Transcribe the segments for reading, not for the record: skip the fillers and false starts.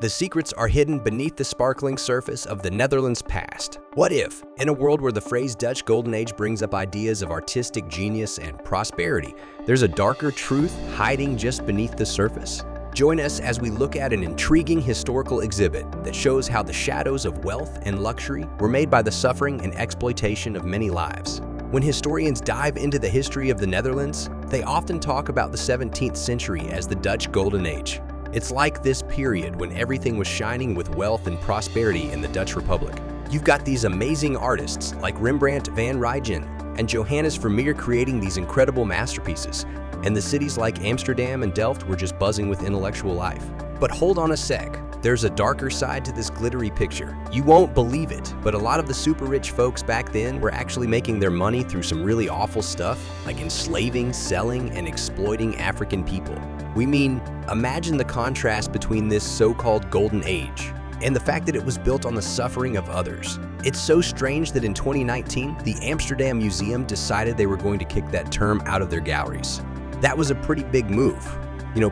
The secrets are hidden beneath the sparkling surface of the Netherlands' past. What if, in a world where the phrase Dutch Golden Age brings up ideas of artistic genius and prosperity, there's a darker truth hiding just beneath the surface? Join us as we look at an intriguing historical exhibit that shows how the shadows of wealth and luxury were made by the suffering and exploitation of many lives. When historians dive into the history of the Netherlands, they often talk about the 17th century as the Dutch Golden Age. It's like this period when everything was shining with wealth and prosperity in the Dutch Republic. You've got these amazing artists like Rembrandt van Rijn and Johannes Vermeer creating these incredible masterpieces, and the cities like Amsterdam and Delft were just buzzing with intellectual life. But hold on a sec, there's a darker side to this glittery picture. You won't believe it, but a lot of the super rich folks back then were actually making their money through some really awful stuff, like enslaving, selling, and exploiting African people. We mean, imagine the contrast between this so-called golden age and the fact that it was built on the suffering of others. It's so strange that in 2019, the Amsterdam Museum decided they were going to kick that term out of their galleries. That was a pretty big move.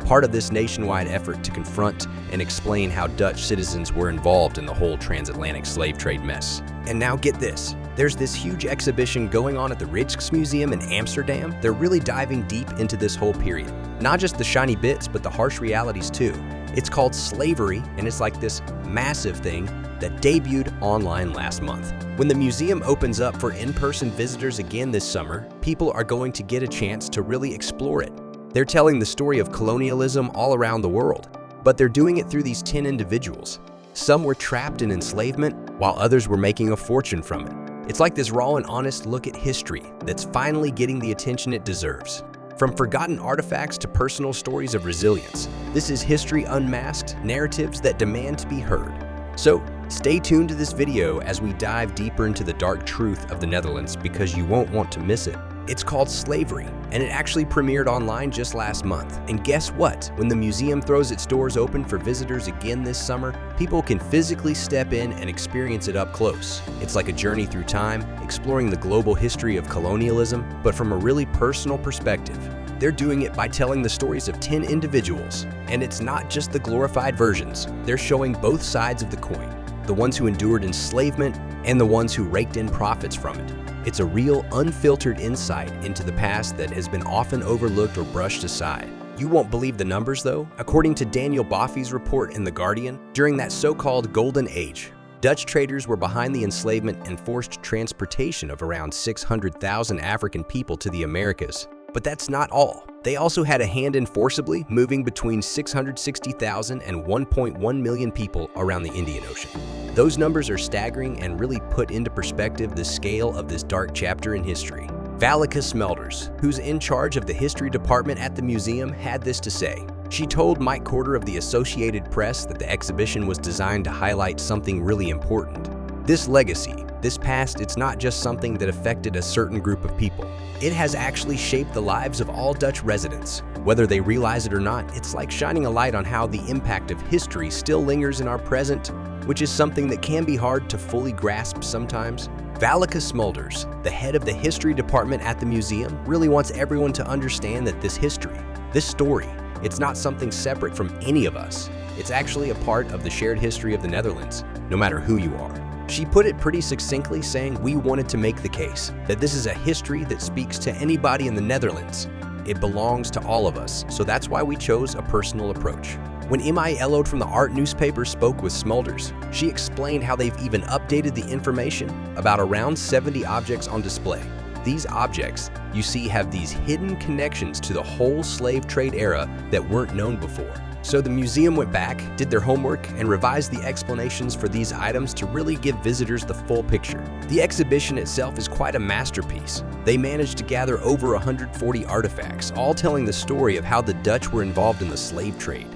Part of this nationwide effort to confront and explain how Dutch citizens were involved in the whole transatlantic slave trade mess. And now get this, there's this huge exhibition going on at the Rijksmuseum in Amsterdam. They're really diving deep into this whole period. Not just the shiny bits, but the harsh realities too. It's called Slavery, and it's like this massive thing that debuted online last month. When the museum opens up for in-person visitors again this summer, people are going to get a chance to really explore it. They're telling the story of colonialism all around the world, but they're doing it through these 10 individuals. Some were trapped in enslavement, while others were making a fortune from it. It's like this raw and honest look at history that's finally getting the attention it deserves. From forgotten artifacts to personal stories of resilience, this is history unmasked, narratives that demand to be heard. So, stay tuned to this video as we dive deeper into the dark truth of the Netherlands, because you won't want to miss it. It's called Slavery, and it actually premiered online just last month. And guess what? When the museum throws its doors open for visitors again this summer, people can physically step in and experience it up close. It's like a journey through time, exploring the global history of colonialism, but from a really personal perspective. They're doing it by telling the stories of 10 individuals, and it's not just the glorified versions. They're showing both sides of the coin, the ones who endured enslavement and the ones who raked in profits from it. It's a real, unfiltered insight into the past that has been often overlooked or brushed aside. You won't believe the numbers though. According to Daniel Boffey's report in The Guardian, during that so-called Golden Age, Dutch traders were behind the enslavement and forced transportation of around 600,000 African people to the Americas. But that's not all. They also had a hand in forcibly moving between 660,000 and 1.1 million people around the Indian Ocean. Those numbers are staggering and really put into perspective the scale of this dark chapter in history. Valika Smelders, who's in charge of the history department at the museum, had this to say. She told Mike Corder of the Associated Press that the exhibition was designed to highlight something really important. This legacy, this past, it's not just something that affected a certain group of people. It has actually shaped the lives of all Dutch residents. Whether they realize it or not, it's like shining a light on how the impact of history still lingers in our present, which is something that can be hard to fully grasp sometimes. Valika Smelders, the head of the history department at the museum, really wants everyone to understand that this history, this story, it's not something separate from any of us. It's actually a part of the shared history of the Netherlands, no matter who you are. She put it pretty succinctly, saying we wanted to make the case that this is a history that speaks to anybody in the Netherlands. It belongs to all of us, so that's why we chose a personal approach. When M.I. Elode from the Art newspaper spoke with Smelders, she explained how they've even updated the information about around 70 objects on display. These objects, you see, have these hidden connections to the whole slave trade era that weren't known before. So the museum went back, did their homework, and revised the explanations for these items to really give visitors the full picture. The exhibition itself is quite a masterpiece. They managed to gather over 140 artifacts, all telling the story of how the Dutch were involved in the slave trade.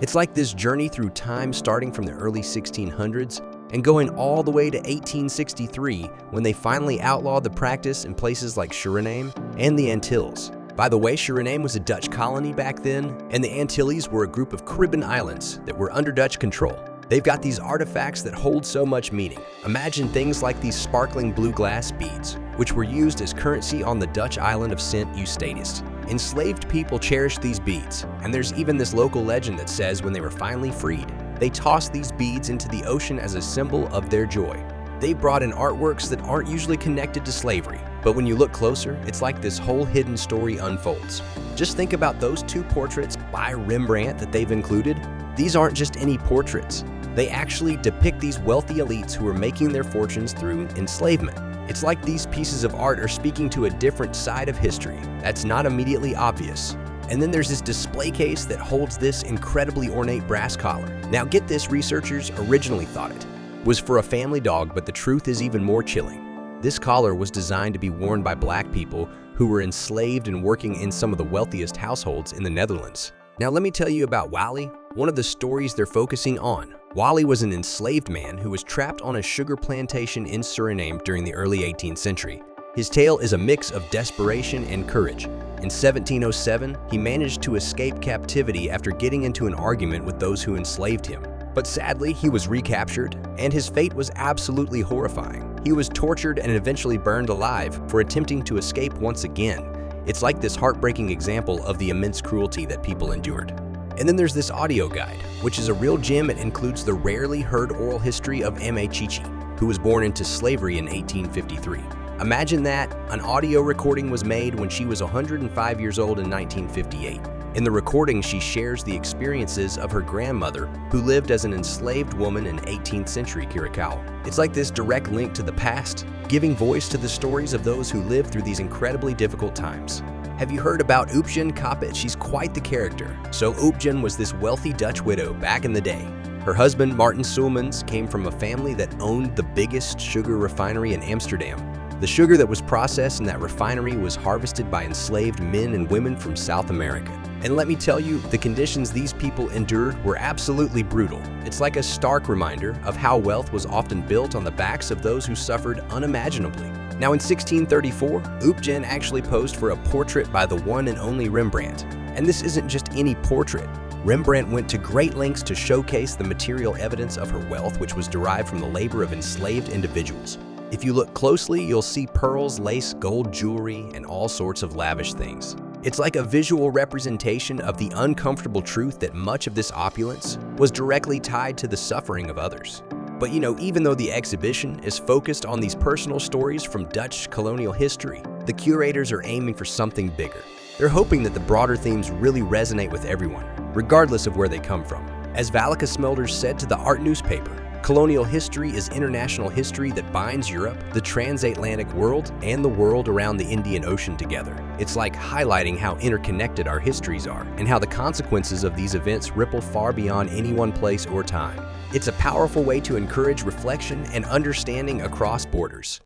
It's like this journey through time starting from the early 1600s and going all the way to 1863 when they finally outlawed the practice in places like Suriname and the Antilles. By the way, Suriname was a Dutch colony back then, and the Antilles were a group of Caribbean islands that were under Dutch control. They've got these artifacts that hold so much meaning. Imagine things like these sparkling blue glass beads, which were used as currency on the Dutch island of Sint Eustatius. Enslaved people cherished these beads, and there's even this local legend that says when they were finally freed, They tossed these beads into the ocean as a symbol of their joy. They brought in artworks that aren't usually connected to slavery, but when you look closer, it's like this whole hidden story unfolds. Just think about those two portraits by Rembrandt that they've included. These aren't just any portraits. They actually depict these wealthy elites who are making their fortunes through enslavement. It's like these pieces of art are speaking to a different side of history that's not immediately obvious. And then there's this display case that holds this incredibly ornate brass collar. Now get this, researchers originally thought it was for a family dog, but the truth is even more chilling. This collar was designed to be worn by black people who were enslaved and working in some of the wealthiest households in the Netherlands. Now let me tell you about Wally, one of the stories they're focusing on. Wally was an enslaved man who was trapped on a sugar plantation in Suriname during the early 18th century. His tale is a mix of desperation and courage. In 1707, he managed to escape captivity after getting into an argument with those who enslaved him. But sadly, he was recaptured, and his fate was absolutely horrifying. He was tortured and eventually burned alive for attempting to escape once again. It's like this heartbreaking example of the immense cruelty that people endured. And then there's this audio guide, which is a real gem. It includes the rarely heard oral history of M.A. Chichi, who was born into slavery in 1853. Imagine that, an audio recording was made when she was 105 years old in 1958. In the recording, she shares the experiences of her grandmother, who lived as an enslaved woman in 18th century Curacao. It's like this direct link to the past, giving voice to the stories of those who lived through these incredibly difficult times. Have you heard about Oopjen Koppit? She's quite the character. So Oopjen was this wealthy Dutch widow back in the day. Her husband, Martin Soelmans, came from a family that owned the biggest sugar refinery in Amsterdam. The sugar that was processed in that refinery was harvested by enslaved men and women from South America. And let me tell you, the conditions these people endured were absolutely brutal. It's like a stark reminder of how wealth was often built on the backs of those who suffered unimaginably. Now in 1634, Oopjen actually posed for a portrait by the one and only Rembrandt. And this isn't just any portrait. Rembrandt went to great lengths to showcase the material evidence of her wealth, which was derived from the labor of enslaved individuals. If you look closely, you'll see pearls, lace, gold jewelry, and all sorts of lavish things. It's like a visual representation of the uncomfortable truth that much of this opulence was directly tied to the suffering of others. But even though the exhibition is focused on these personal stories from Dutch colonial history, the curators are aiming for something bigger. They're hoping that the broader themes really resonate with everyone, regardless of where they come from. As Valika Smelders said to the art newspaper, colonial history is international history that binds Europe, the transatlantic world, and the world around the Indian Ocean together. It's like highlighting how interconnected our histories are and how the consequences of these events ripple far beyond any one place or time. It's a powerful way to encourage reflection and understanding across borders.